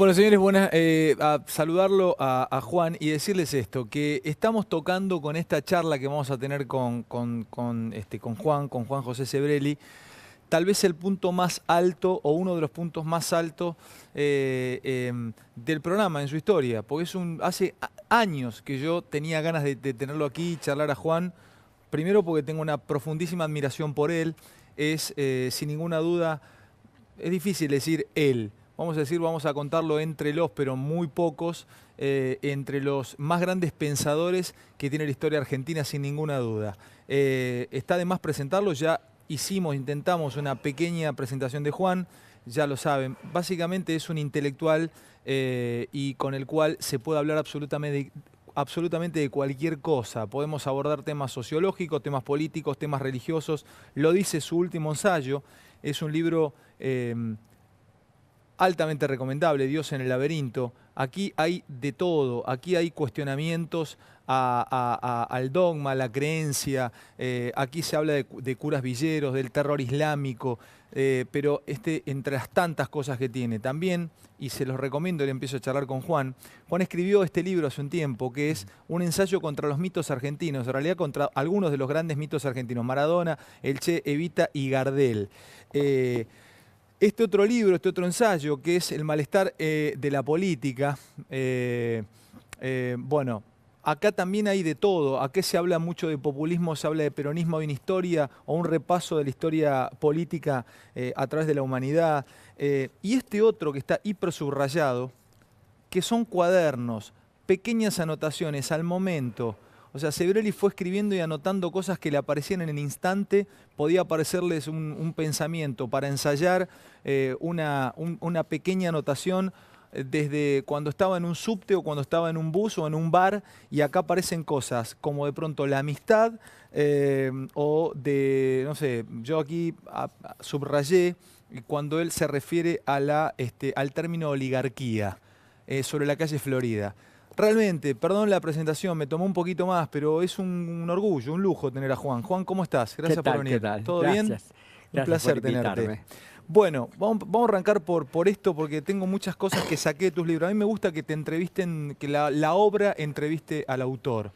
Bueno, señores, buenas, a saludarlo a Juan y decirles esto, que estamos tocando con esta charla que vamos a tener con Juan José Sebrelli, tal vez el punto más alto o uno de los puntos más altos del programa en su historia, porque hace años que yo tenía ganas de tenerlo aquí y charlar a Juan, primero porque tengo una profundísima admiración por él, es sin ninguna duda, es difícil decir él. Vamos a decir, vamos a contarlo entre los, pero muy pocos, entre los más grandes pensadores que tiene la historia argentina, sin ninguna duda. Está de más presentarlo, ya intentamos una pequeña presentación de Juan, ya lo saben. Básicamente es un intelectual y con el cual se puede hablar absolutamente de cualquier cosa. Podemos abordar temas sociológicos, temas políticos, temas religiosos. Lo dice su último ensayo, es un libro altamente recomendable, Dios en el laberinto. Aquí hay de todo, aquí hay cuestionamientos al dogma, a la creencia, aquí se habla de curas villeros, del terror islámico, pero entre las tantas cosas que tiene también, y se los recomiendo, le empiezo a charlar con Juan. Juan escribió este libro hace un tiempo, que es un ensayo contra los mitos argentinos, en realidad contra algunos de los grandes mitos argentinos, Maradona, el Che, Evita y Gardel. Este otro libro, este otro ensayo, que es El malestar de la política, bueno, acá también hay de todo. Acá se habla mucho de populismo, se habla de peronismo, hay una historia o un repaso de la historia política a través de la humanidad. Y este otro que está hiper subrayado, que son cuadernos, pequeñas anotaciones al momento. O sea, Sebrelli fue escribiendo y anotando cosas que le aparecían en el instante, podía aparecerles un pensamiento para ensayar una pequeña anotación desde cuando estaba en un subte o cuando estaba en un bus o en un bar, y acá aparecen cosas como de pronto la amistad o de, no sé, yo aquí subrayé cuando él se refiere al término oligarquía sobre la calle Florida. Realmente, perdón la presentación, me tomó un poquito más, pero es un orgullo, un lujo tener a Juan. Juan, ¿cómo estás? ¿Qué Gracias por tal? ¿Qué venir. tal? ¿Todo bien? Gracias. Un Gracias por placer tenerte. invitarme. Bueno, vamos a arrancar por esto, porque tengo muchas cosas que saqué de tus libros. A mí me gusta que te entrevisten, que la obra entreviste al autor,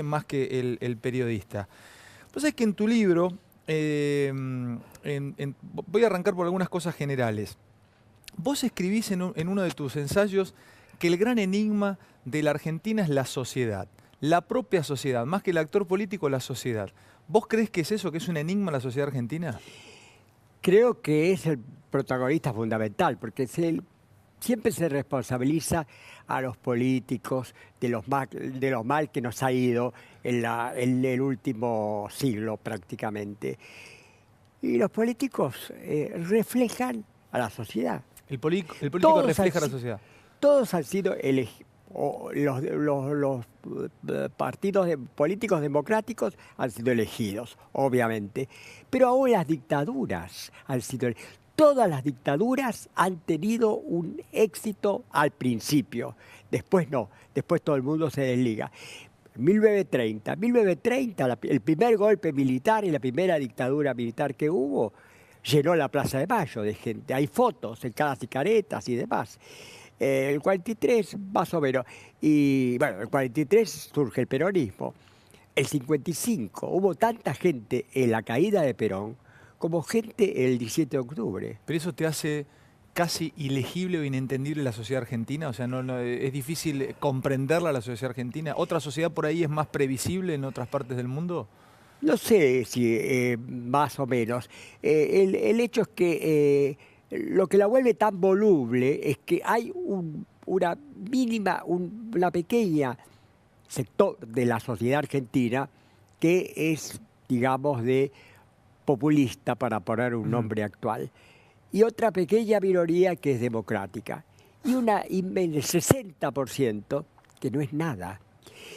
más que el periodista. Pues es que en tu libro, voy a arrancar por algunas cosas generales. Vos escribís en uno de tus ensayos que el gran enigma de la Argentina es la sociedad, la propia sociedad, más que el actor político, la sociedad. ¿Vos creés que es eso, que es un enigma la sociedad argentina? Creo que es el protagonista fundamental, porque siempre se responsabiliza a los políticos de los mal que nos ha ido en el último siglo prácticamente. Y los políticos reflejan a la sociedad. El político Todos refleja han, la si- sociedad. todos han sido los partidos políticos democráticos han sido elegidos, obviamente, pero aún las dictaduras han sido elegidas. Todas las dictaduras han tenido un éxito al principio, después no, después todo el mundo se desliga. 1930, el primer golpe militar y la primera dictadura militar que hubo, llenó la Plaza de Mayo de gente. Hay fotos en cada sicaretas y demás. El 43, más o menos. Y bueno, el 43 surge el peronismo. El 55, hubo tanta gente en la caída de Perón como gente el 17 de octubre. Pero eso te hace casi ilegible o inentendible la sociedad argentina. O sea, es difícil comprenderla la sociedad argentina. ¿Otra sociedad por ahí es más previsible en otras partes del mundo? No sé si más o menos. El hecho es que lo que la vuelve tan voluble es que hay una mínima, una pequeña sector de la sociedad argentina que es, digamos, de populista, para poner un Ujú. nombre actual, y otra pequeña minoría que es democrática, y el 60% que no es nada,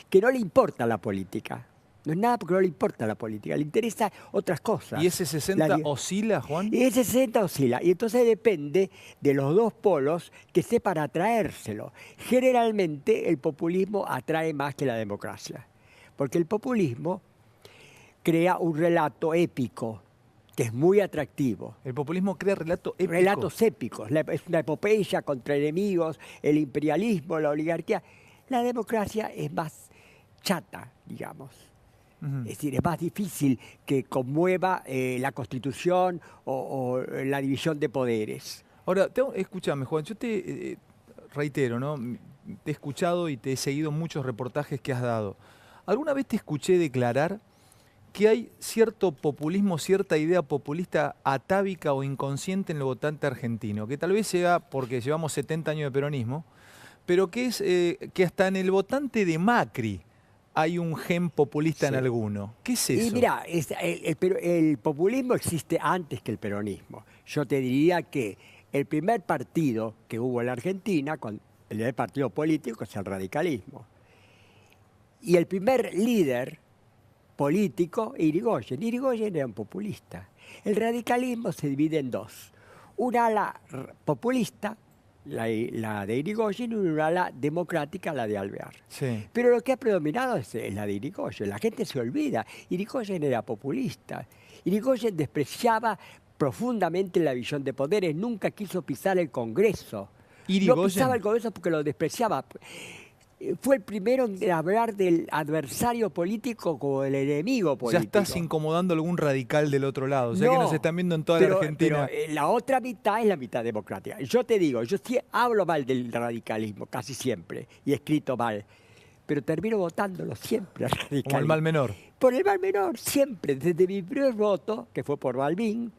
que no le importa la política. No es nada porque no le importa la política, le interesa otras cosas. ¿Y ese 60 La- oscila, Juan? y ese 60 oscila, y entonces depende de los dos polos que sepan atraérselo. Generalmente el populismo atrae más que la democracia, porque el populismo crea un relato épico que es muy atractivo. El populismo crea relato épico. Relatos épicos, es una epopeya contra enemigos, el imperialismo, la oligarquía. La democracia es más chata, digamos. Es decir, es más difícil que conmueva la Constitución o la división de poderes. Ahora, escúchame, Juan, yo te reitero, ¿no? Te he escuchado y te he seguido muchos reportajes que has dado. ¿Alguna vez te escuché declarar que hay cierto populismo, cierta idea populista atávica o inconsciente en el votante argentino? Que tal vez sea porque llevamos 70 años de peronismo, pero que es que hasta en el votante de Macri hay un gen populista en alguno. ¿Qué es eso? Y mira, el populismo existe antes que el peronismo. Yo te diría que el primer partido que hubo en la Argentina, el primer partido político, es el radicalismo. Y el primer líder político, Irigoyen. Irigoyen era un populista. El radicalismo se divide en dos. Una ala populista, la de Irigoyen, y una ala democrática, la de Alvear. Sí. Pero lo que ha predominado es la de Irigoyen. La gente se olvida. Irigoyen era populista. Irigoyen despreciaba profundamente la división de poderes. Nunca quiso pisar el Congreso. No pisaba el Congreso porque lo despreciaba. Fue el primero en hablar del adversario político como del enemigo político. Ya estás incomodando a algún radical del otro lado, o sea que nos están viendo en toda la Argentina. Pero la otra mitad es la mitad democrática. Yo te digo, yo sí hablo mal del radicalismo, casi siempre, y he escrito mal, pero termino votándolo siempre al radicalismo. Como el mal menor. Por el mal menor, siempre, desde mi primer voto, que fue por Balbín,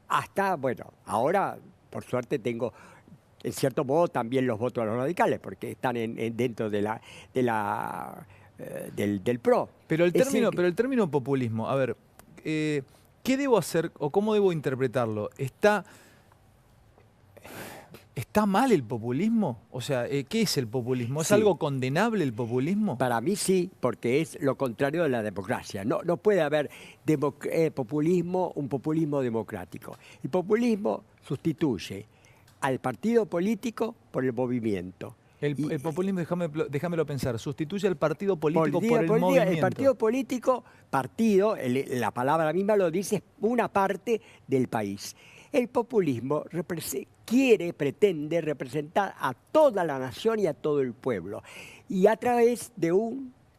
hasta, bueno, ahora, por suerte, tengo en cierto modo también los votos a los radicales, porque están dentro del PRO. Pero el término populismo, a ver, ¿qué debo hacer o cómo debo interpretarlo? ¿Está mal el populismo? O sea, ¿qué es el populismo? ¿Es algo condenable el populismo? Para mí sí, porque es lo contrario de la democracia. No puede haber populismo, un populismo democrático. El populismo sustituye al partido político por el movimiento. El populismo, déjamelo pensar, sustituye al partido político por el movimiento. El partido político, la palabra misma lo dice, es una parte del país. El populismo pretende representar a toda la nación y a todo el pueblo. Y a través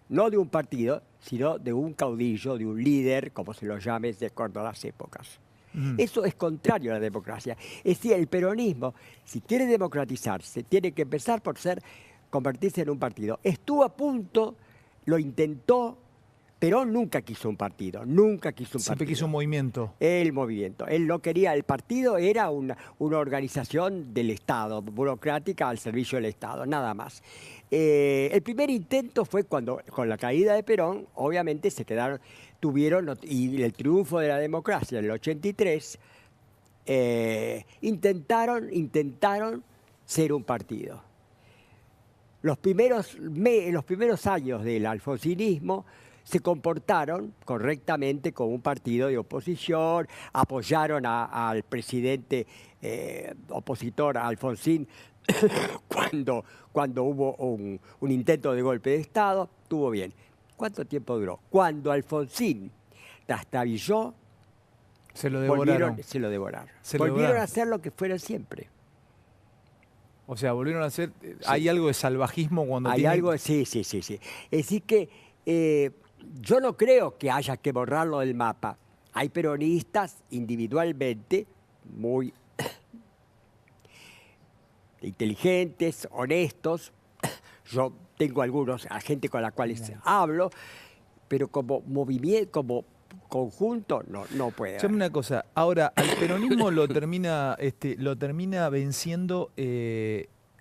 no de un partido, sino de un caudillo, de un líder, como se lo llame, de acuerdo a las épocas. Eso es contrario a la democracia. Es decir, el peronismo, si quiere democratizarse, tiene que empezar por convertirse en un partido. Estuvo a punto, lo intentó, Perón nunca quiso un partido, Siempre quiso un movimiento. El movimiento. Él no quería, el partido era una organización del Estado, burocrática al servicio del Estado, nada más. El primer intento fue cuando, con la caída de Perón, obviamente y el triunfo de la democracia en el 83, intentaron ser un partido. Los primeros años del alfonsinismo se comportaron correctamente como un partido de oposición, apoyaron al presidente opositor Alfonsín cuando hubo un intento de golpe de Estado, estuvo bien. ¿Cuánto tiempo duró? Cuando Alfonsín trastabilló, se lo devoraron. Volvieron a hacer lo que fueron siempre. O sea, volvieron a hacer... ¿Hay algo de salvajismo cuando Sí. Es decir que yo no creo que haya que borrarlo del mapa. Hay peronistas individualmente muy inteligentes, honestos. Yo tengo algunos, gente con la cual hablo, pero como movimiento, como conjunto, no puede. Escúchame una cosa, ahora, al peronismo lo termina venciendo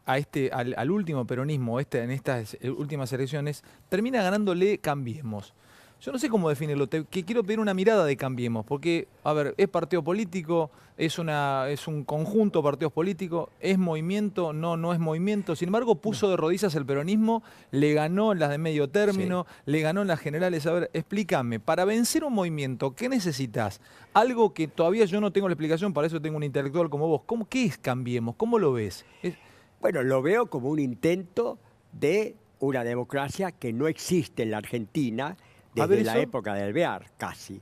al último peronismo, en estas últimas elecciones, termina ganándole Cambiemos. Yo no sé cómo definirlo, que quiero pedir una mirada de Cambiemos, porque, a ver, es partido político, es un conjunto de partidos políticos, es movimiento, no es movimiento, sin embargo puso de rodillas el peronismo, le ganó en las de medio término, le ganó en las generales. A ver, explícame, para vencer un movimiento, ¿qué necesitas? Algo que todavía yo no tengo la explicación, para eso tengo un intelectual como vos. ¿Qué es Cambiemos? ¿Cómo lo ves? Bueno, lo veo como un intento de una democracia que no existe en la Argentina, desde la época de Alvear, casi.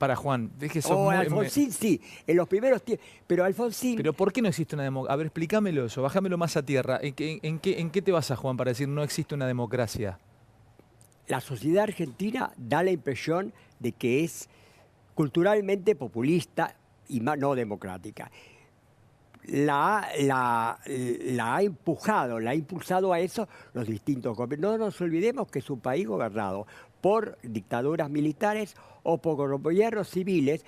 Para Juan, es que sos muy... Alfonsín sí, en los primeros tiempos, pero Alfonsín... Pero ¿por qué no existe una democracia? A ver, explícamelo eso, bájamelo más a tierra. En qué te basas, Juan, para decir no existe una democracia? La sociedad argentina da la impresión de que es culturalmente populista y no democrática. La ha empujado, la ha impulsado a eso los distintos gobiernos. No nos olvidemos que es un país gobernado por dictaduras militares o por gobiernos civiles,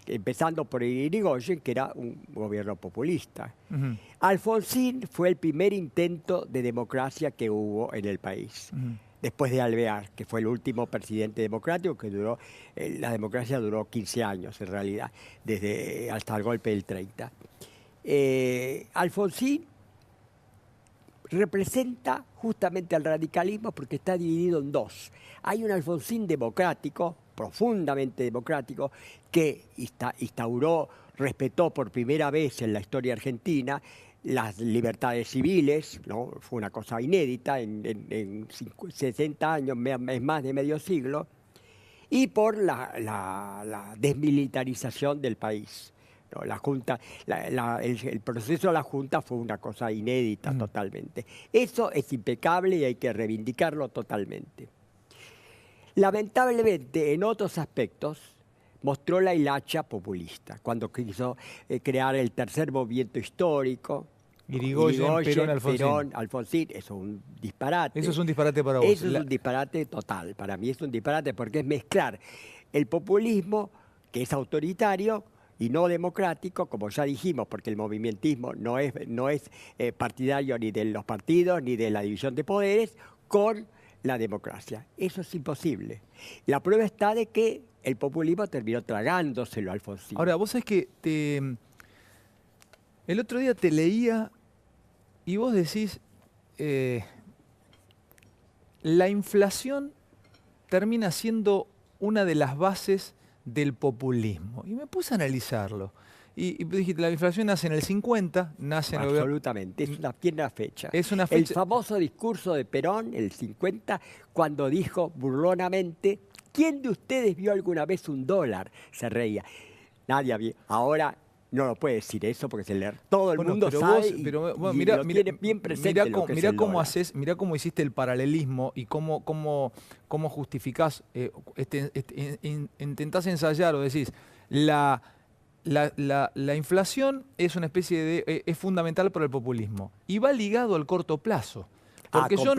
empezando por Irigoyen, que era un gobierno populista. Ujú. Alfonsín fue el primer intento de democracia que hubo en el país. Ujú. Después de Alvear, que fue el último presidente democrático que duró, la democracia duró 15 años en realidad, hasta el golpe del 30. Alfonsín representa justamente al radicalismo porque está dividido en dos. Hay un Alfonsín democrático, profundamente democrático, que respetó por primera vez en la historia argentina las libertades civiles, ¿no? Fue una cosa inédita en 60 años, es más de medio siglo, y por la desmilitarización del país. ¿No? La Junta, el proceso de la Junta fue una cosa inédita totalmente. Eso es impecable y hay que reivindicarlo totalmente. Lamentablemente, en otros aspectos, mostró la hilacha populista, cuando quiso crear el tercer movimiento histórico. Irigoyen, Perón, Alfonsín. Perón, Alfonsín, eso es un disparate. Eso es un disparate para vos. Eso es un disparate total. Para mí es un disparate porque es mezclar el populismo, que es autoritario, y no democrático, como ya dijimos, porque el movimentismo no es partidario ni de los partidos ni de la división de poderes, con la democracia. Eso es imposible. La prueba está de que el populismo terminó tragándoselo a Alfonsín. Ahora, vos sabés que el otro día te leía y vos decís, la inflación termina siendo una de las bases del populismo. Y me puse a analizarlo. Y dijiste, la inflación nace en el 50, nace en el... Absolutamente, es una bien fecha. Es una fecha. El famoso discurso de Perón, el 50, cuando dijo burlonamente, ¿quién de ustedes vio alguna vez un dólar? Se reía. Nadie había. Ahora no lo puede decir eso porque todo el mundo sabe mirá, tiene bien presente mirá cómo hiciste el paralelismo y cómo justificás, intentás ensayar o decís, la inflación es una especie de... es fundamental para el populismo y va ligado al corto plazo. Porque yo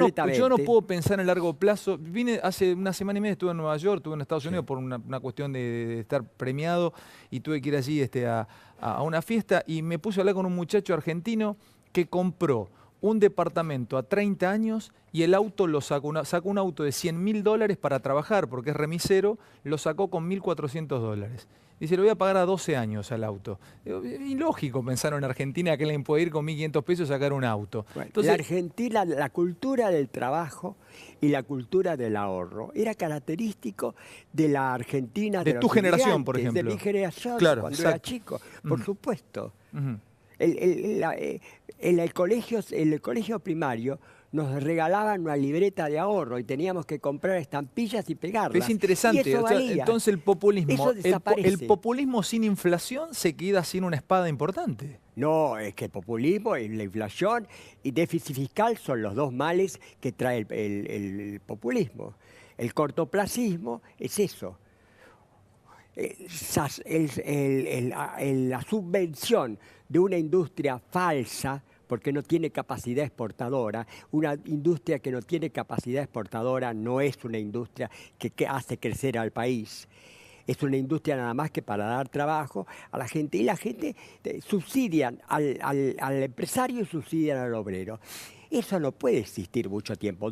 no puedo pensar en largo plazo. Vine hace una semana y media, estuve en Nueva York, estuve en Estados Unidos por una cuestión de estar premiado y tuve que ir allí a una fiesta y me puse a hablar con un muchacho argentino que compró un departamento a 30 años y el auto sacó un auto de $100.000 para trabajar porque es remisero, lo sacó con $1.400. Dice, lo voy a pagar a 12 años al auto. Ilógico pensar en Argentina que alguien puede ir con 1.500 pesos a sacar un auto. Bueno, entonces, la Argentina, la cultura del trabajo y la cultura del ahorro era característico de la Argentina de tu generación, por ejemplo. De mi generación, claro, cuando era chico, por supuesto. Uh-huh. En el colegio primario nos regalaban una libreta de ahorro y teníamos que comprar estampillas y pegarlas. Es interesante. Y eso valía. Entonces el populismo, el populismo sin inflación se queda sin una espada importante. No, es que el populismo, la inflación y déficit fiscal son los dos males que trae el populismo. El cortoplacismo es eso. La subvención de una industria falsa, porque no tiene capacidad exportadora. Una industria que no tiene capacidad exportadora no es una industria que hace crecer al país. Es una industria nada más que para dar trabajo a la gente. Y la gente subsidian al empresario y subsidian al obrero. Eso no puede existir mucho tiempo.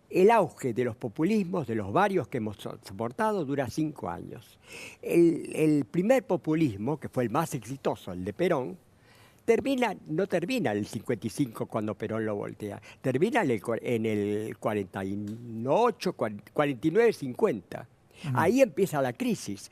El auge de los populismos, de los varios que hemos soportado, dura 5 años. El primer populismo, que fue el más exitoso, el de Perón, no termina en el 55 cuando Perón lo voltea, termina en el 48, 49, 50. Ahí empieza la crisis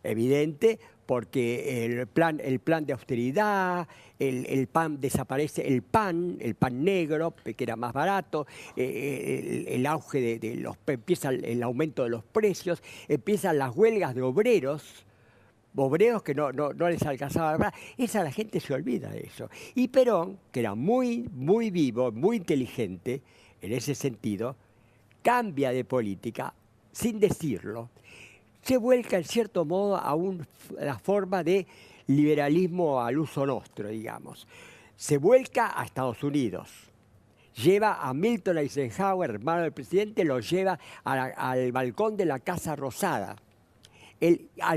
evidente porque el plan de austeridad, el pan desaparece, el pan negro, que era más barato, el auge empieza el aumento de los precios, empiezan las huelgas de obreros que no les alcanzaba. La gente se olvida de eso. Y Perón, que era muy, muy vivo, muy inteligente en ese sentido, cambia de política sin decirlo. Se vuelca en cierto modo a la forma de liberalismo al uso nostro, digamos. Se vuelca a Estados Unidos. Lleva a Milton Eisenhower, hermano del presidente, lo lleva al balcón de la Casa Rosada.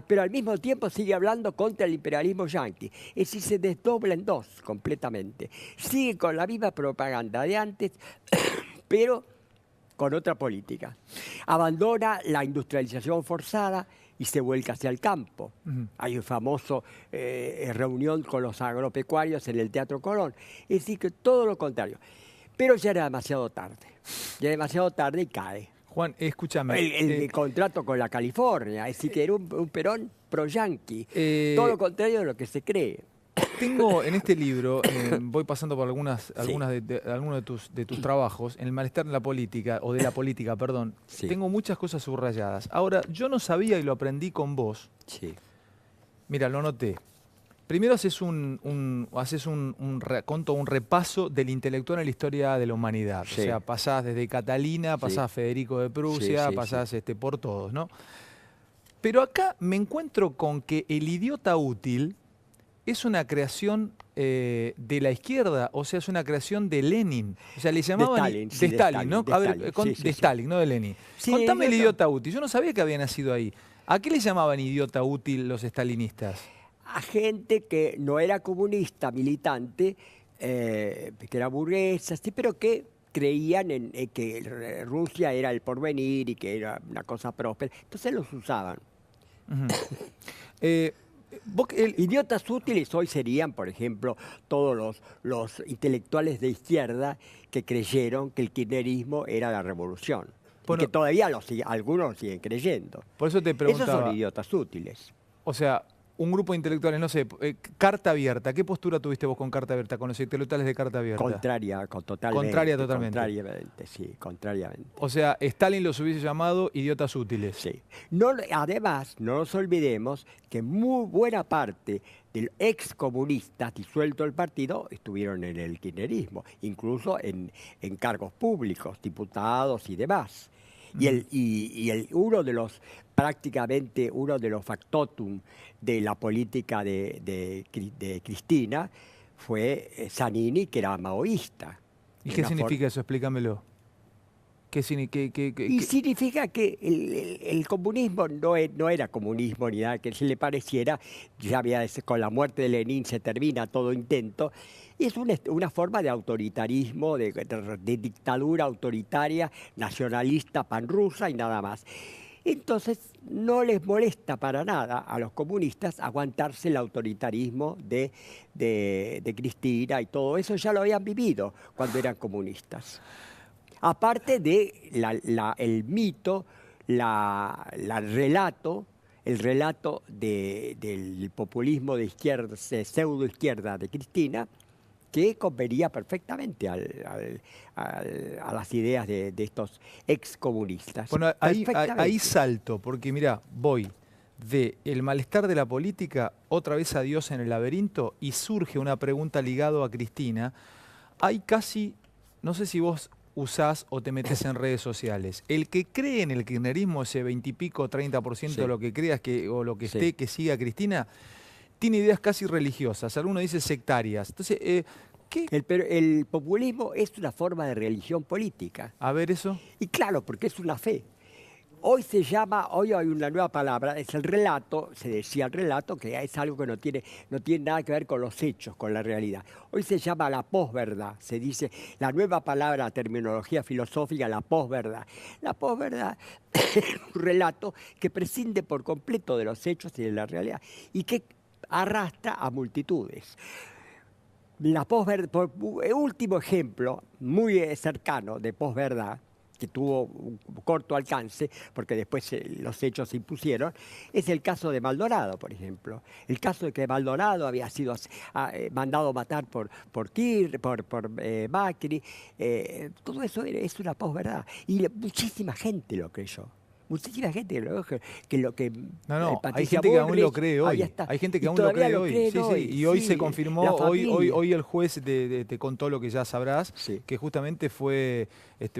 Pero al mismo tiempo sigue hablando contra el imperialismo yanqui. Es decir, se desdobla en dos completamente. Sigue con la misma propaganda de antes, pero con otra política. Abandona la industrialización forzada y se vuelca hacia el campo. Hay un famoso reunión con los agropecuarios en el Teatro Colón. Es decir, que todo lo contrario. Pero ya era demasiado tarde. Ya era demasiado tarde y cae. Juan, escúchame. El contrato con la California, es decir, que era un Perón pro-yanqui. Todo lo contrario de lo que se cree. Tengo en este libro, voy pasando por algunos de tus trabajos, en el malestar de la política, o de la política, perdón, tengo muchas cosas subrayadas. Ahora, yo no sabía y lo aprendí con vos. Sí. Mira, lo noté. Primero haces un repaso del intelectual en la historia de la humanidad. Sí. O sea, pasás desde Catalina, pasás Federico de Prusia, pasás por todos, ¿no? Pero acá me encuentro con que el idiota útil es una creación de la izquierda, o sea, es una creación de Lenin. O sea, le llamaban... De Stalin, ¿no? A ver, de Stalin, no de Lenin. Sí, contame el idiota útil. Yo no sabía que había nacido ahí. ¿A qué le llamaban idiota útil los stalinistas? A gente que no era comunista, militante, que era burguesa, sí, pero que creían en que Rusia era el porvenir y que era una cosa próspera. Entonces los usaban. Idiotas útiles hoy serían, por ejemplo, todos los intelectuales de izquierda que creyeron que el kirchnerismo era la revolución. Bueno, y que todavía algunos lo siguen creyendo. Por eso te preguntaba. Esos son idiotas útiles. O sea, un grupo de intelectuales, no sé, Carta Abierta. ¿Qué postura tuviste vos con Carta Abierta, con los intelectuales de Carta Abierta? Contraria totalmente. Contrariamente, sí, contrariamente. O sea, Stalin los hubiese llamado idiotas útiles. Sí. Además, no nos olvidemos que muy buena parte de los excomunistas disuelto el partido estuvieron en el kirchnerismo, incluso en cargos públicos, diputados y demás. Prácticamente uno de los factotum de la política de Cristina fue Zanini, que era maoísta. ¿Y qué significa eso? Explícamelo. Significa que el comunismo no era comunismo ni nada que se le pareciera. Ya con la muerte de Lenin se termina todo intento. Es una forma de autoritarismo, de dictadura autoritaria, nacionalista, panrusa y nada más. Entonces no les molesta para nada a los comunistas aguantarse el autoritarismo de Cristina y todo eso. Ya lo habían vivido cuando eran comunistas. Aparte de el mito, el relato del populismo de izquierda, pseudo izquierda de Cristina, que convenía perfectamente a las ideas de estos excomunistas. Bueno, ahí salto, porque mirá, voy de el malestar de la política, otra vez a Dios en el laberinto, y surge una pregunta ligada a Cristina. Hay casi, no sé si vos usás o te metés en redes sociales. El que cree en el kirchnerismo, ese 20 y pico, 30% de lo que creas o lo que esté que siga a Cristina, tiene ideas casi religiosas, algunos dicen sectarias. Entonces, Pero el populismo es una forma de religión política. A ver eso. Y claro, porque es una fe. Hoy hay una nueva palabra, es el relato, se decía el relato, que es algo que no tiene nada que ver con los hechos, con la realidad. Hoy se llama la posverdad, se dice la nueva palabra, terminología filosófica, la posverdad. La posverdad es un relato que prescinde por completo de los hechos y de la realidad y que arrastra a multitudes. La posverdad, último ejemplo muy cercano de posverdad, que tuvo un corto alcance, porque después los hechos se impusieron, es el caso de Maldonado, por ejemplo. El caso de que Maldonado había sido mandado matar por Macri. Todo eso es una posverdad. Y muchísima gente lo creyó. Muchísima gente que lo que No, hay Patricia gente que aún lo Bullrich, cree hoy. Hay gente que aún lo cree hoy. Sí, sí. Y hoy se confirmó, hoy el juez te contó lo que ya sabrás, sí, que justamente fue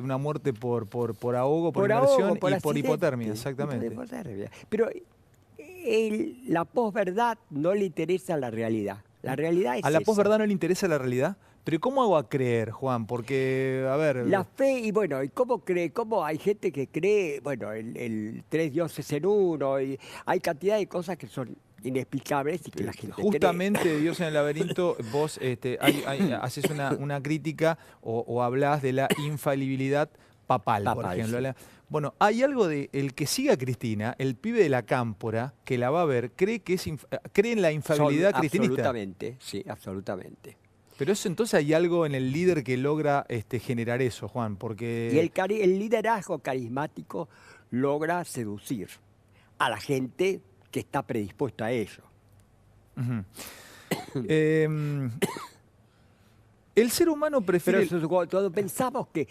una muerte por ahogo, por inmersión y por hipotermia, exactamente. Por hipotermia. Pero la posverdad no le interesa la realidad. La realidad es ¿A la esa. posverdad no le interesa la realidad? Pero ¿cómo hago a creer, Juan? Porque, a ver... La fe, y bueno, ¿y cómo cree? ¿Cómo hay gente que cree, bueno, el tres dioses en uno? Y hay cantidad de cosas que son inexplicables y que la gente justamente cree. Dios en el laberinto, vos haces una crítica o hablás de la infalibilidad papal, por ejemplo. Sí. Bueno, hay algo de el que siga a Cristina, el pibe de la Cámpora, que la va a ver, cree en la infalibilidad cristinista. Absolutamente, sí, absolutamente. Pero eso entonces hay algo en el líder que logra generar eso, Juan, porque... Y el liderazgo carismático logra seducir a la gente que está predispuesta a ello. El ser humano prefiere... Pero cuando pensamos que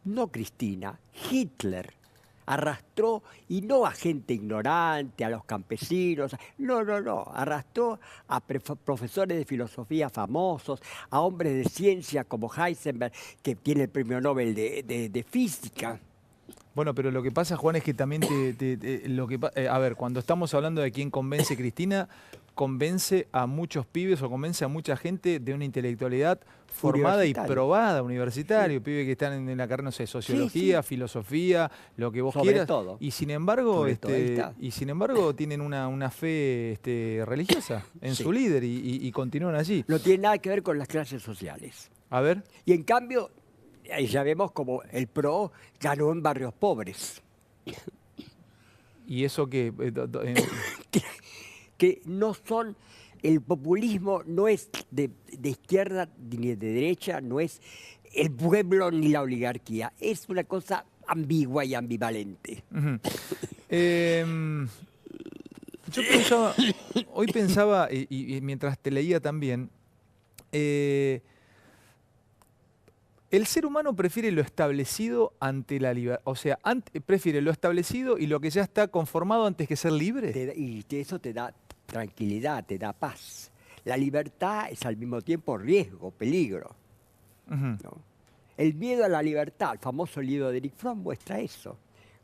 no Cristina, Hitler arrastró, y no a gente ignorante, a los campesinos, no, arrastró a profesores de filosofía famosos, a hombres de ciencia como Heisenberg, que tiene el premio Nobel de física. Bueno, pero lo que pasa, Juan, es que también a ver, cuando estamos hablando de quién convence Cristina, convence a muchos pibes o convence a mucha gente de una intelectualidad formada y probada, universitario, sí. Pibes que están en la carrera, no sé, sociología, sí. Filosofía, lo que vos quieras. Todo. Y sin embargo, tienen una fe religiosa en sí. su líder y continúan allí. No tiene nada que ver con las clases sociales. A ver. Y en cambio, ya vemos como el PRO ganó en barrios pobres. ¿Y eso qué? Que no son, el populismo no es de izquierda ni de derecha, no es el pueblo ni la oligarquía, es una cosa ambigua y ambivalente. Yo hoy pensaba, y mientras te leía también, el ser humano prefiere lo establecido ante la libertad, o sea, prefiere lo establecido y lo que ya está conformado antes que ser libre. Y eso te da tranquilidad, te da paz. La libertad es al mismo tiempo riesgo, peligro. ¿No? El miedo a la libertad, el famoso libro de Erich Fromm muestra eso.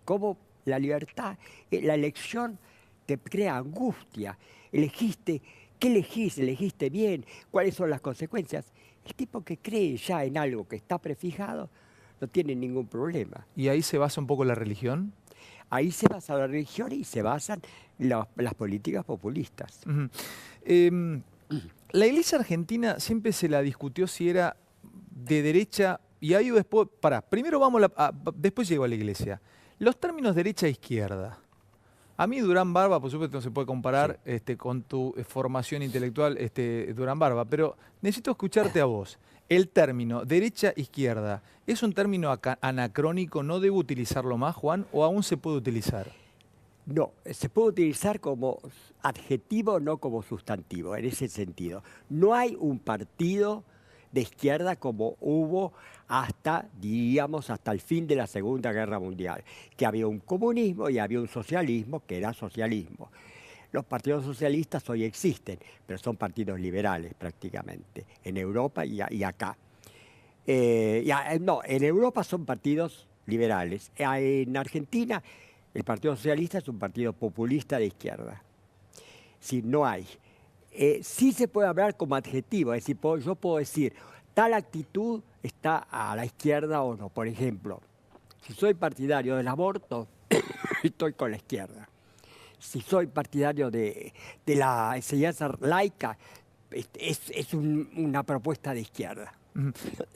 Cómo la libertad, la elección te crea angustia. ¿Qué elegís? ¿Elegiste bien? ¿Cuáles son las consecuencias? El tipo que cree ya en algo que está prefijado no tiene ningún problema. ¿Y ahí se basa un poco la religión? Ahí se basa la religión y se basan las políticas populistas. La Iglesia argentina siempre se la discutió si era de derecha, y ahí después, primero después llegó a la Iglesia. Los términos derecha e izquierda. A mí Durán Barba, por supuesto, no se puede comparar con tu formación intelectual, Durán Barba, pero necesito escucharte a vos. El término derecha-izquierda, ¿es un término anacrónico? ¿No debo utilizarlo más, Juan, o aún se puede utilizar? No, se puede utilizar como adjetivo, no como sustantivo, en ese sentido. No hay un partido de izquierda como hubo hasta el fin de la Segunda Guerra Mundial, que había un comunismo y había un socialismo que era socialismo. Los partidos socialistas hoy existen, pero son partidos liberales prácticamente, en Europa y acá. En Europa son partidos liberales. En Argentina, el Partido Socialista es un partido populista de izquierda. Sí, no hay. Sí se puede hablar como adjetivo, es decir, yo puedo decir, tal actitud está a la izquierda o no. Por ejemplo, si soy partidario del aborto, estoy con la izquierda. Si soy partidario de la enseñanza laica, es una propuesta de izquierda.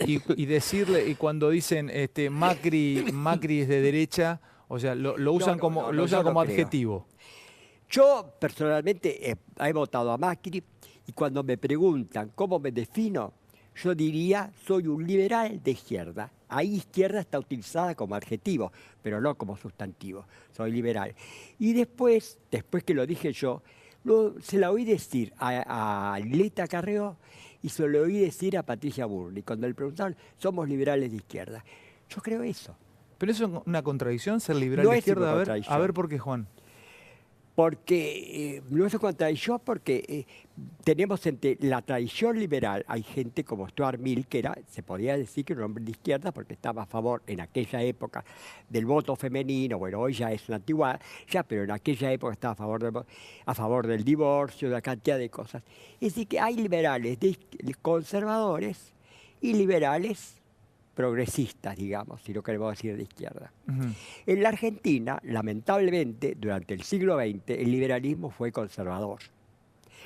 Y decirle, y cuando dicen Macri es de derecha, o sea, lo usan como adjetivo. Yo personalmente he votado a Macri y cuando me preguntan cómo me defino, yo diría, soy un liberal de izquierda. Ahí izquierda está utilizada como adjetivo, pero no como sustantivo. Soy liberal. Y después que lo dije yo, se la oí decir a Lilita Carrió y se lo oí decir a Patricia Burley. Cuando le preguntaron, somos liberales de izquierda. Yo creo eso. ¿Pero eso es una contradicción, ser liberal No de es izquierda? una A contradicción. ver por qué, Juan. Porque no es contradicción, porque tenemos entre la tradición liberal, hay gente como Stuart Mill, que se podría decir que era un hombre de izquierda porque estaba a favor en aquella época del voto femenino. Bueno, hoy ya es una antigüedad, ya, pero en aquella época estaba a favor del divorcio, de una cantidad de cosas. Es decir, que hay liberales conservadores y liberales progresistas, digamos, si lo queremos decir de izquierda. En la Argentina, lamentablemente, durante el siglo XX, el liberalismo fue conservador.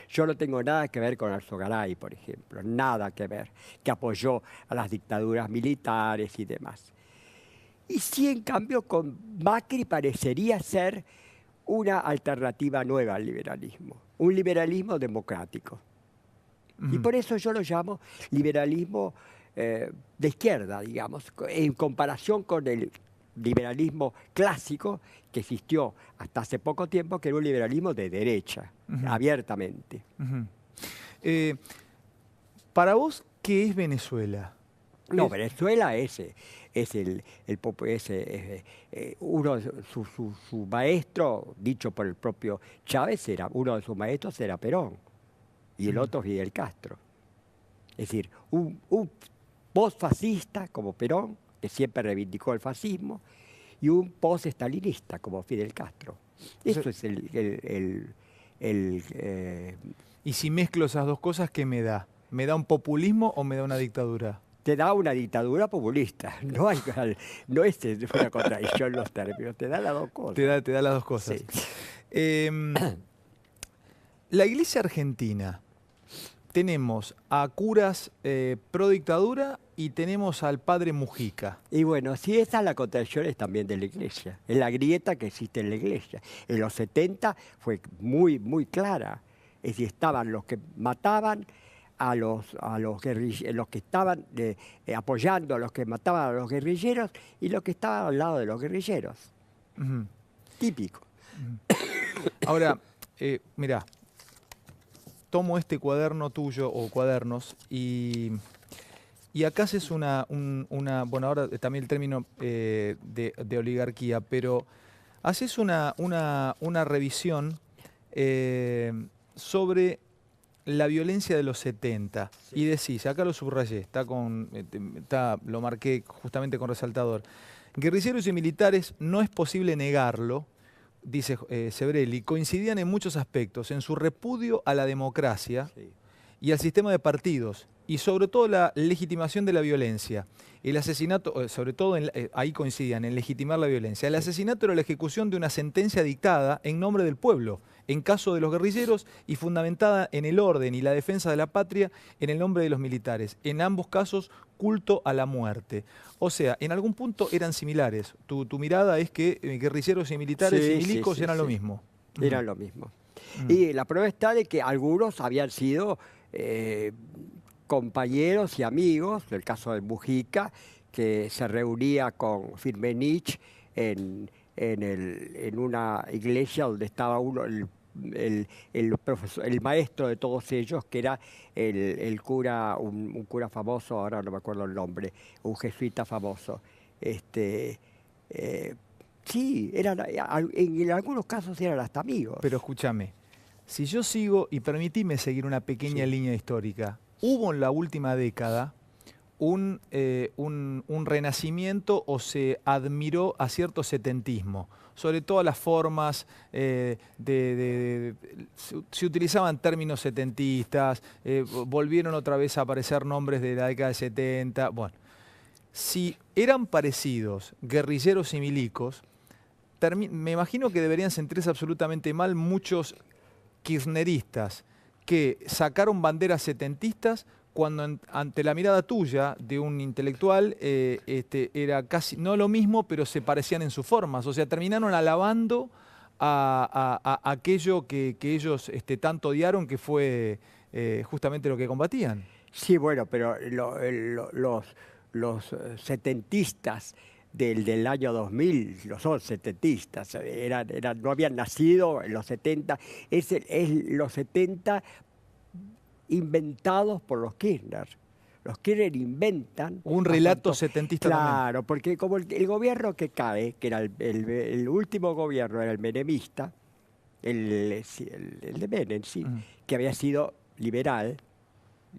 Yo no tengo nada que ver con Alzogaray, por ejemplo, nada que ver, que apoyó a las dictaduras militares y demás. Y sí, en cambio, con Macri parecería ser una alternativa nueva al liberalismo, un liberalismo democrático. Y por eso yo lo llamo liberalismo de izquierda, digamos, en comparación con el liberalismo clásico que existió hasta hace poco tiempo, que era un liberalismo de derecha, abiertamente. Para vos, ¿qué es Venezuela? No, Venezuela uno de su maestro, dicho por el propio Chávez, uno de sus maestros era Perón y el otro Fidel Castro. Es decir, un post-fascista como Perón, que siempre reivindicó el fascismo, y un post-estalinista como Fidel Castro. Eso es Y si mezclo esas dos cosas, ¿qué me da? ¿Me da un populismo o me da una dictadura? Te da una dictadura populista. No es una contradicción los términos, te da las dos cosas. Te da las dos cosas. Sí. La Iglesia argentina, tenemos a curas pro dictadura y tenemos al padre Mujica. Y bueno, sí, esa es la contradicción también de la Iglesia, es la grieta que existe en la Iglesia. En los 70 fue muy, muy clara. Es decir, estaban los que mataban a los que estaban apoyando a los que mataban a los guerrilleros y los que estaban al lado de los guerrilleros. Típico. Ahora, mirá, tomo este cuaderno tuyo o cuadernos y acá haces bueno, ahora también el término de oligarquía, pero haces una revisión sobre la violencia de los 70 y decís, acá lo subrayé, lo marqué justamente con resaltador, guerrilleros y militares no es posible negarlo, dice Sebrelli, coincidían en muchos aspectos, en su repudio a la democracia y al sistema de partidos, y sobre todo la legitimación de la violencia. El asesinato, sobre todo ahí coincidían, en legitimar la violencia. El asesinato era la ejecución de una sentencia dictada en nombre del pueblo, en caso de los guerrilleros, y fundamentada en el orden y la defensa de la patria en el nombre de los militares. En ambos casos, culto a la muerte. O sea, en algún punto eran similares. Tu mirada es que guerrilleros y militares y milicos eran lo mismo. Eran lo mismo. Y la prueba está de que algunos habían sido compañeros y amigos, en el caso de Mujica, que se reunía con Firmenich en una iglesia donde estaba el maestro de todos ellos, que era el cura, un cura famoso, ahora no me acuerdo el nombre, un jesuita famoso. Sí, en algunos casos eran hasta amigos. Pero escúchame, si yo sigo, y permitime seguir una pequeña línea histórica, hubo en la última década un renacimiento o se admiró a cierto setentismo, sobre todo las formas, se utilizaban términos setentistas, volvieron otra vez a aparecer nombres de la década de 70. Bueno, si eran parecidos guerrilleros y milicos, me imagino que deberían sentirse absolutamente mal muchos kirchneristas que sacaron banderas setentistas cuando ante la mirada tuya de un intelectual era casi no lo mismo, pero se parecían en sus formas. O sea, terminaron alabando a aquello que ellos tanto odiaron, que fue justamente lo que combatían. Sí, bueno, pero los setentistas del año 2000, no son setentistas, no habían nacido en los 70, es los 70 inventados por los Kirchner. Los Kirchner inventan... Un relato setentista también. Claro, porque como el gobierno que cae, que era el último gobierno, era el menemista, el de Menem, sí, que había sido liberal,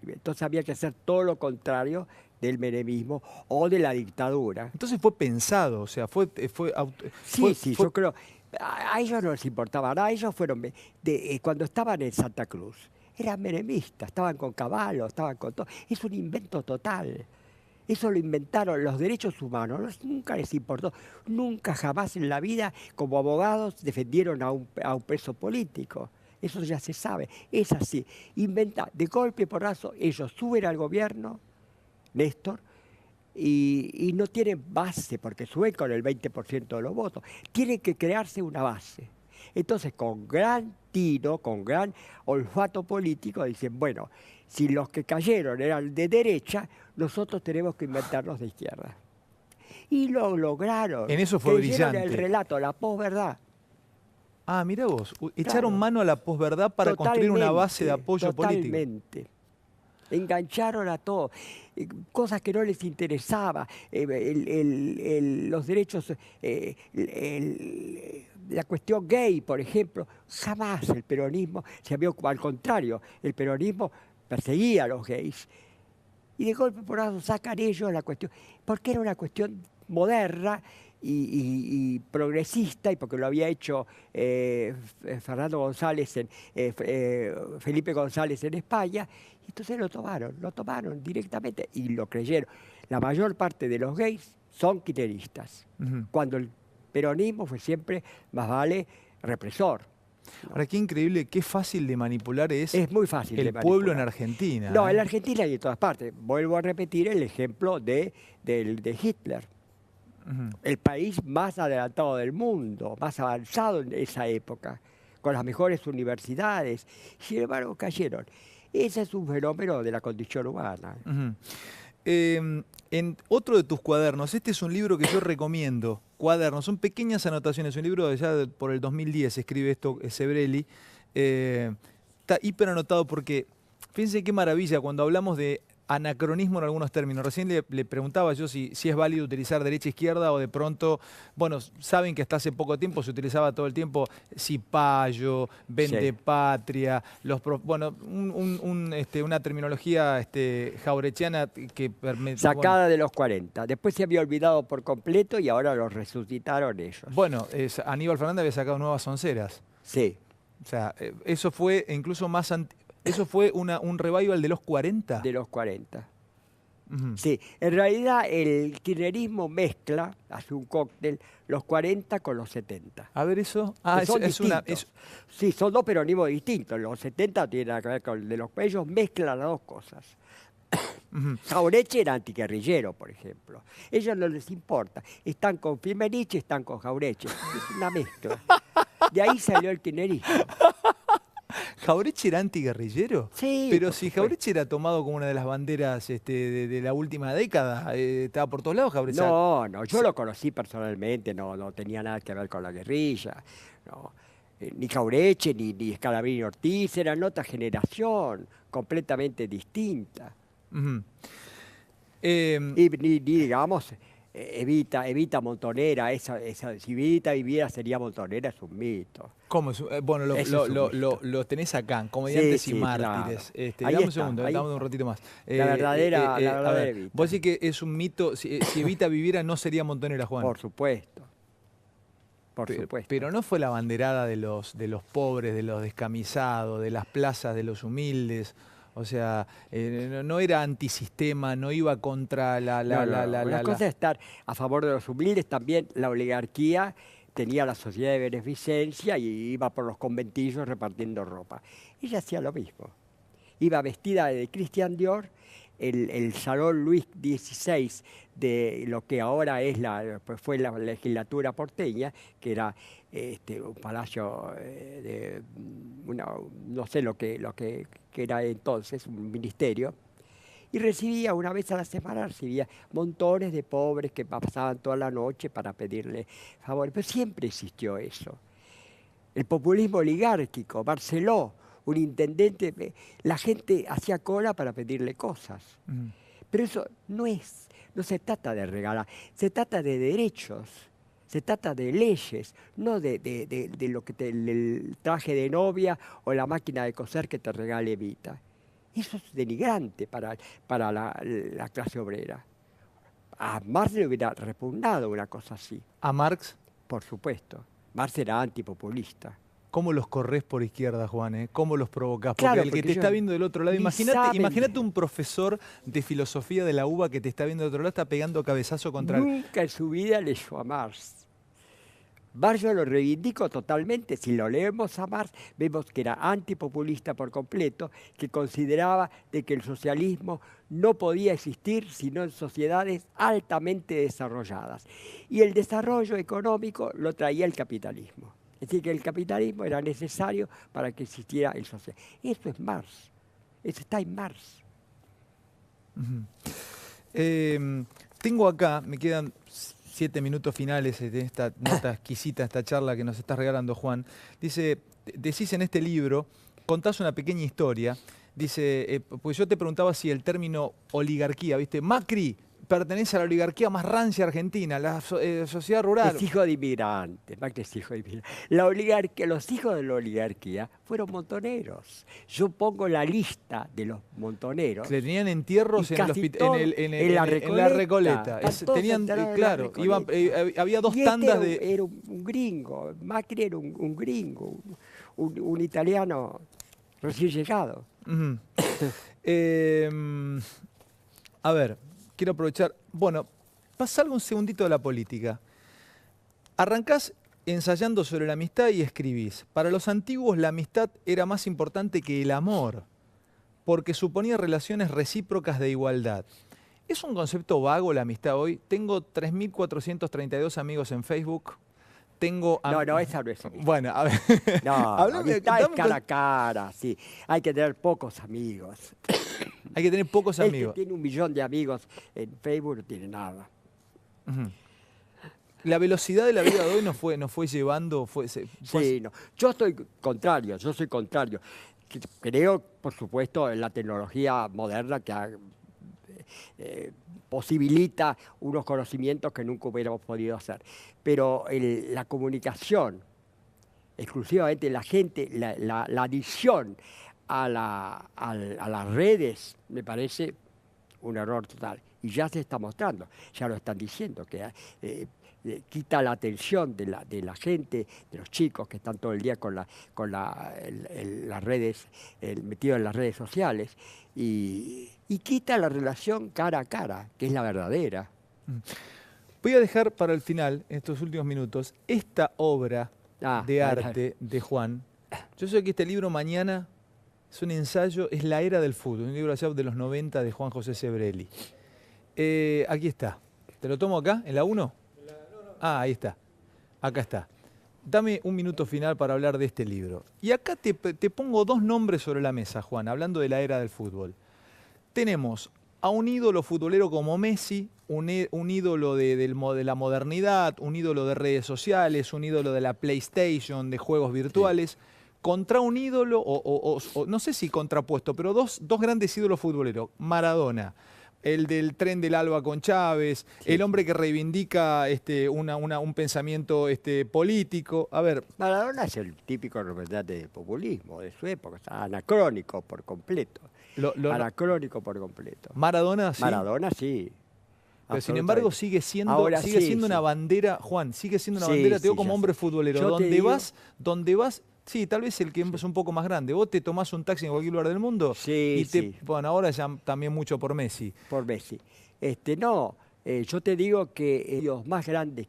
entonces había que hacer todo lo contrario del menemismo o de la dictadura. Entonces fue pensado, o sea, Sí, yo creo, a ellos no les importaba nada, ellos fueron, cuando estaban en Santa Cruz, eran menemistas, estaban con Cavallo, estaban con todo, es un invento total. Eso lo inventaron los derechos humanos, nunca les importó, nunca jamás en la vida como abogados defendieron a un preso político. Eso ya se sabe, es así. Inventa, de golpe y porrazo, ellos suben al gobierno, Néstor, y no tienen base, porque suben con el 20% de los votos. Tienen que crearse una base. Entonces, con gran tino, con gran olfato político, dicen, bueno, si los que cayeron eran de derecha, nosotros tenemos que inventarnos de izquierda. Y lo lograron. En eso fue brillante. El relato, la posverdad. Ah, mira vos, echaron Claro. mano a la posverdad para construir una base de apoyo político. Totalmente. Engancharon a todo, cosas que no les interesaba, los derechos, la cuestión gay, por ejemplo, jamás el peronismo se vio, al contrario, el peronismo perseguía a los gays. Y de golpe por lado sacan ellos la cuestión, porque era una cuestión moderna y progresista, y porque lo había hecho Fernando González, Felipe González en España, y entonces lo tomaron directamente y lo creyeron. La mayor parte de los gays son kirchneristas, cuando el peronismo fue siempre, más vale, represor. ¿No? Ahora, qué increíble, qué fácil de manipular es muy fácil el pueblo en Argentina. No, en la Argentina y en todas partes. Vuelvo a repetir el ejemplo de Hitler. El país más adelantado del mundo, más avanzado en esa época, con las mejores universidades. Sin embargo, cayeron. Ese es un fenómeno de la condición humana. En otro de tus cuadernos, este es un libro que yo recomiendo, Cuadernos, son pequeñas anotaciones, un libro de ya por el 2010 escribe esto Sebrelli, está hiper anotado porque, fíjense qué maravilla, cuando hablamos de anacronismo en algunos términos, recién le preguntaba yo si es válido utilizar derecha-izquierda o de pronto, bueno, saben que hasta hace poco tiempo se utilizaba todo el tiempo cipayo, vendepatria, bueno, una terminología jaurechiana que sacada de los 40. Después se había olvidado por completo y ahora lo resucitaron ellos. Bueno, Aníbal Fernández había sacado nuevas onceras. Sí. O sea, eso fue incluso más... ¿Eso fue un revival de los 40? De los 40. Sí, en realidad el kirchnerismo mezcla, hace un cóctel, los 40 con los 70. A ver eso. Ah, Sí, son dos peronismos distintos. Los 70 tienen que ver con el de los... Ellos mezclan las dos cosas. Jauretche era antiguerrillero, por ejemplo. Ellos no les importa. Están con Firmenich, están con Jauretche. Es una mezcla. De ahí salió el kirchnerismo. ¿Jauretche era antiguerrillero? Sí. Pero si Jauretche era tomado como una de las banderas de la última década, estaba por todos lados Jauretche. No, yo lo conocí personalmente, no tenía nada que ver con la guerrilla. No. Ni Jauretche, ni Scalabrini Ortiz, eran otra generación, completamente distinta. Y digamos, Evita Montonera, si Evita viviera sería Montonera, es un mito. ¿Cómo? Bueno, lo tenés acá, Comediantes y Mártires. Claro. Dame un segundo, dame un ratito más. La verdadera Evita. Vos decís que es un mito, si Evita viviera no sería Montonera, Juan. Por supuesto. Supuesto. Pero no fue la banderada de los pobres, de los descamisados, de las plazas de los humildes. O sea, no era antisistema, no iba contra Una cosa es estar a favor de los humildes, también la oligarquía tenía la sociedad de beneficencia y iba por los conventillos repartiendo ropa. Ella hacía lo mismo. Iba vestida de Christian Dior, el Salón Luis XVI de lo que ahora es pues fue la legislatura porteña, que era un palacio no sé que era entonces, un ministerio, y recibía una vez a la semana, recibía montones de pobres que pasaban toda la noche para pedirle favores, pero siempre existió eso. El populismo oligárquico, Barceló, un intendente, la gente hacía cola para pedirle cosas. Pero eso no se trata de regalar, se trata de derechos, se trata de leyes, no de lo que el traje de novia o la máquina de coser que te regale Evita. Eso es denigrante para la clase obrera. A Marx le hubiera repugnado una cosa así. ¿A Marx? Por supuesto. Marx era antipopulista. ¿Cómo los corres por izquierda, Juan? ¿Cómo los provocás? Porque Claro, el que te está viendo del otro lado, imagínate un profesor de filosofía de la UBA que te está viendo del otro lado, está pegando cabezazo contra él. Nunca en su vida leyó a Marx. Marx yo lo reivindico totalmente. Si lo leemos a Marx, vemos que era antipopulista por completo, que consideraba de que el socialismo no podía existir sino en sociedades altamente desarrolladas. Y el desarrollo económico lo traía el capitalismo. Es decir, que el capitalismo era necesario para que existiera el socialismo. Eso es Marx. Eso está en Marx. Tengo acá, me quedan 7 minutos finales de esta nota exquisita, esta charla que nos estás regalando, Juan. Dice, decís en este libro, contás una pequeña historia. Dice, pues yo te preguntaba si el término oligarquía, ¿viste? Macri pertenece a la oligarquía más rancia argentina, la sociedad rural. Es hijo de inmigrantes, Macri es hijo de inmigrantes. La oligarquía, los hijos de la oligarquía fueron montoneros. Yo pongo la lista de los montoneros. Le tenían entierros en la Recoleta. Tenían, claro, había dos tandas de... Era un gringo, Macri era un gringo, un italiano recién llegado. A ver, quiero aprovechar... Bueno, salgo un segundito de la política. Arrancás ensayando sobre la amistad y escribís. Para los antiguos la amistad era más importante que el amor, porque suponía relaciones recíprocas de igualdad. ¿Es un concepto vago la amistad hoy? Tengo 3.432 amigos en Facebook. No, esa no es amistad. Bueno, a ver. No, amistad es cara a cara, sí. Hay que tener pocos amigos. Hay que tener pocos amigos. Tiene 1 millón de amigos en Facebook, no tiene nada. La velocidad de la vida de hoy nos fue llevando... Sí, no. Yo soy contrario. Creo, por supuesto, en la tecnología moderna que posibilita unos conocimientos que nunca hubiéramos podido hacer. Pero la comunicación, exclusivamente la gente, la adicción a las redes, me parece un error total. Y ya se está mostrando, ya lo están diciendo, que quita la atención de la gente, de los chicos que están todo el día con las redes, metidos en las redes sociales, y quita la relación cara a cara, que es la verdadera. Voy a dejar para el final, en estos últimos minutos, esta obra de arte de Juan. Yo sé que este libro mañana es un ensayo, es La Era del Fútbol, un libro allá de los 90 de Juan José Sebrelli. Aquí está. ¿Te lo tomo acá, en la 1? Ah, ahí está. Acá está. Dame un minuto final para hablar de este libro. Y acá te pongo 2 nombres sobre la mesa, Juan, hablando de la era del fútbol. Tenemos a un ídolo futbolero como Messi, un ídolo de la modernidad, un ídolo de redes sociales, un ídolo de la PlayStation, de juegos virtuales, contra un ídolo, o no sé si contrapuesto, pero dos grandes ídolos futboleros, Maradona. El del tren del Alba con Chávez, el hombre que reivindica un pensamiento político. A ver. Maradona es el típico representante del populismo de su época, o sea, anacrónico por completo. Anacrónico por completo. Maradona sí. Maradona sí. Pero sin embargo sigue siendo una bandera, Juan, sigue siendo una bandera, te digo como hombre futbolero. Donde vas, sí, tal vez el que es un poco más grande. Vos te tomás un taxi en cualquier lugar del mundo bueno, ahora ya también mucho por Messi. Por Messi. Yo te digo que los más grandes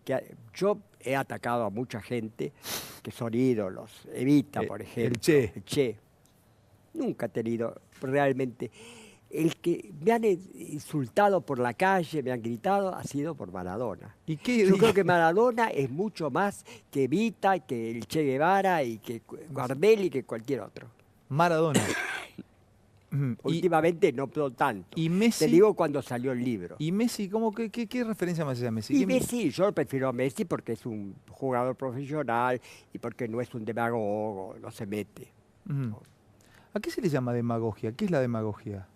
yo he atacado a mucha gente que son ídolos. Evita, por ejemplo. El Che. El Che. Nunca he tenido realmente. el que me han insultado por la calle, me han gritado, ha sido por Maradona. ¿Y qué? Yo creo que Maradona es mucho más que Evita, que el Che Guevara y que Gardel y que cualquier otro. Maradona. Ujú. Últimamente no tanto. Y Messi. Te digo cuando salió el libro. ¿Y Messi? ¿Qué referencia me haces a Messi? Y Messi, yo prefiero a Messi porque es un jugador profesional y porque no es un demagogo, no se mete. Ujú. ¿A qué se le llama demagogia? ¿Qué es la demagogia?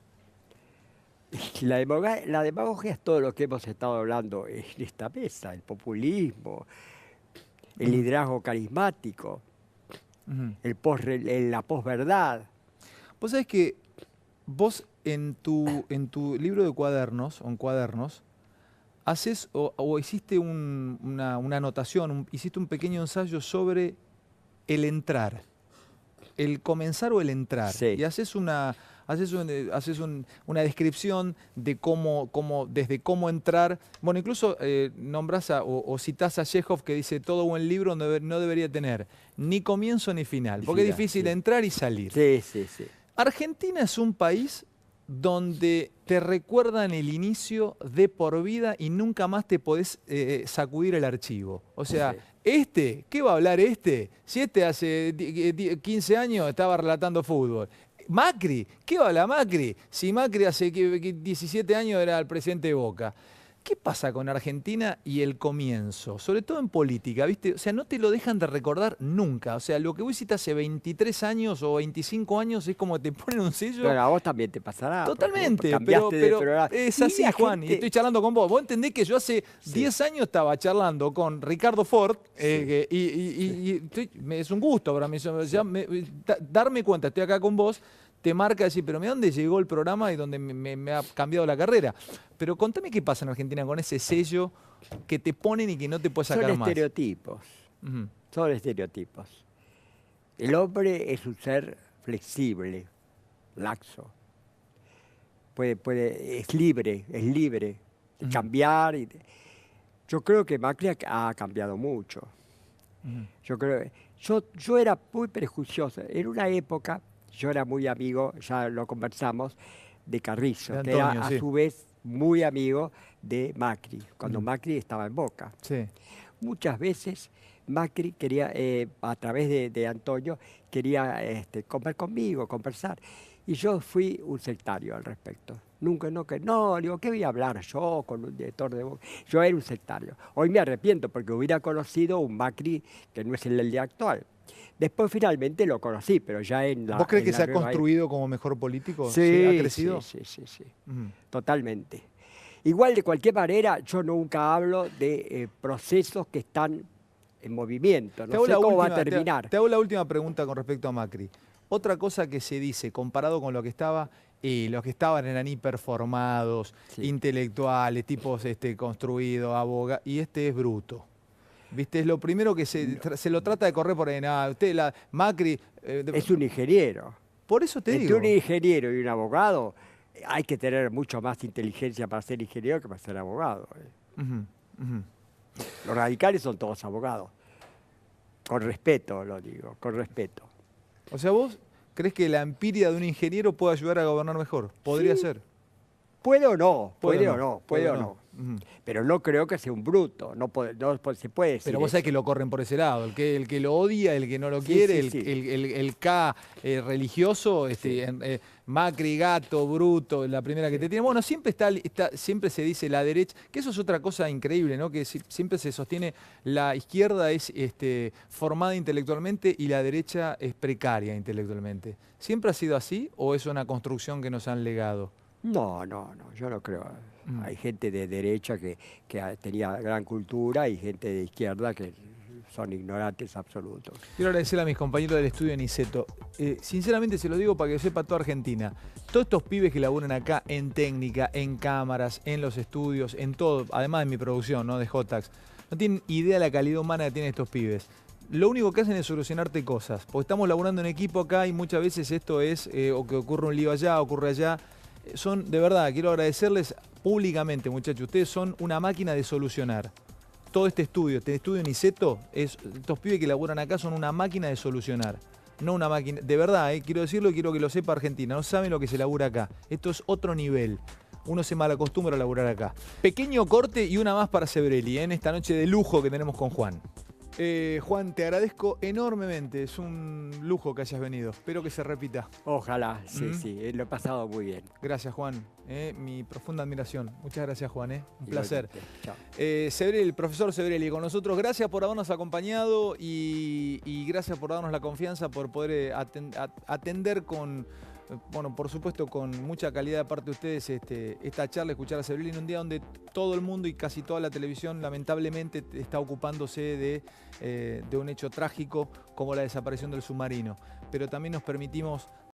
La demagogia es todo lo que hemos estado hablando en esta mesa, el populismo, el liderazgo carismático, Ujú. la posverdad. Vos sabés que vos en tu libro de cuadernos, o en cuadernos, haces o hiciste una anotación, hiciste un pequeño ensayo sobre el entrar, el comenzar o el entrar. Sí. Y una descripción de desde cómo entrar. Bueno, incluso nombrás o citás a Chekhov que dice todo buen libro no debería tener ni comienzo ni final, porque es difícil entrar y salir. Sí, sí, sí. Argentina es un país donde te recuerdan el inicio de por vida y nunca más te podés sacudir el archivo. O sea, Sí. ¿qué va a hablar este? Si este hace 15 años estaba relatando fútbol. Macri, ¿qué va a hablar Macri? Si Macri hace 17 años era el presidente de Boca. ¿Qué pasa con Argentina y el comienzo? Sobre todo en política, ¿viste? O sea, no te lo dejan de recordar nunca. O sea, lo que vos hiciste hace 23 años o 25 años es como que te ponen un sello. Pero a vos también te pasará. Totalmente, Cambiaste de pero programa. es Y así, la Juan, y gente- estoy charlando con vos. Vos entendés que yo hace 10 años estaba charlando con Ricardo Ford, es un gusto para mí. Darme cuenta, estoy acá con vos, te marca decir, pero mira dónde llegó el programa y dónde me ha cambiado la carrera. Pero contame qué pasa en Argentina con ese sello que te ponen y que no te puedes sacar Son más. estereotipos. Ujú. Son estereotipos. El hombre es un ser flexible, laxo. Es libre de Ujú. cambiar. Yo creo que Macri ha cambiado mucho. Ujú. Yo era muy prejuicioso. En una época, yo era muy amigo, ya lo conversamos, de Carrizo, De que era Antonio, a sí. su vez muy amigo de Macri, cuando Ujú. Macri estaba en Boca. Sí. Muchas veces Macri quería, a través de Antonio, quería comer conmigo, conversar. Y yo fui un sectario al respecto. Nunca, no, digo, ¿qué voy a hablar yo con un director de Boca? Yo era un sectario. Hoy me arrepiento porque hubiera conocido un Macri que no es el de actual. Después finalmente lo conocí, pero ya en la... ¿Vos crees en que la se ha nueva construido como mejor político? Sí, ¿Ha crecido? sí, Ujú. totalmente. Igual, de cualquier manera, yo nunca hablo de procesos que están en movimiento. No sé cómo va a terminar. Te hago la última pregunta con respecto a Macri. Otra cosa que se dice, comparado con lo que estaba, los que estaban eran hiperformados, Sí. intelectuales, tipos construidos, abogados, y este es bruto. ¿Viste? Es lo primero que se lo trata de correr por ahí. Nada, Macri... Es un ingeniero. por eso te Entre digo. un ingeniero y un abogado, hay que tener mucho más inteligencia para ser ingeniero que para ser abogado. Ujú, ujú. Los radicales son todos abogados. Con respeto, lo digo, con respeto. O sea, ¿vos crees que la empiria de un ingeniero puede ayudar a gobernar mejor? Podría Sí. ser. Puede o no, Puede puede o o no, no, puede o no. Ujú. Pero no creo que sea un bruto, se puede decir Pero vos sabés eso. que lo corren por ese lado, el que lo odia, el que no lo Sí, quiere, sí, sí. el K religioso, Macri, gato, bruto, la primera que te tiene. Bueno, siempre se dice la derecha, que eso es otra cosa increíble, ¿no? Que siempre se sostiene, la izquierda es formada intelectualmente y la derecha es precaria intelectualmente. ¿Siempre ha sido así o es una construcción que nos han legado? No, yo no creo. Hay gente de derecha que tenía gran cultura y gente de izquierda que son ignorantes absolutos. Quiero agradecer a mis compañeros del estudio Niceto. Sinceramente se lo digo para que sepa toda Argentina. Todos estos pibes que laburan acá en técnica, en cámaras, en los estudios, en todo, además de mi producción, ¿no? De Jotax, no tienen idea de la calidad humana que tienen estos pibes. Lo único que hacen es solucionarte cosas, porque estamos laburando en equipo acá y muchas veces esto es, o que ocurre un lío allá, ocurre allá. De verdad, quiero agradecerles públicamente, muchachos. Ustedes son una máquina de solucionar. Todo este estudio Niceto, estos pibes que laburan acá son una máquina de solucionar. no una máquina. De verdad, quiero decirlo y quiero que lo sepa Argentina. No saben lo que se labura acá. Esto es otro nivel. Uno se malacostumbra a laburar acá. Pequeño corte y una más para Sebrelli, en esta noche de lujo que tenemos con Juan. Juan, te agradezco enormemente. Es un lujo que hayas venido. Espero que se repita. Ojalá, sí, lo he pasado muy bien. Gracias, Juan. Mi profunda admiración. Muchas gracias, Juan. Un placer. Chao. Sebrelli, el profesor Sebrelli con nosotros. Gracias por habernos acompañado y gracias por darnos la confianza, por poder atender con... Bueno, por supuesto, con mucha calidad de parte de ustedes esta charla, escuchar a Sebrelli en un día donde todo el mundo y casi toda la televisión lamentablemente está ocupándose de un hecho trágico como la desaparición del submarino. Pero también nos permitimos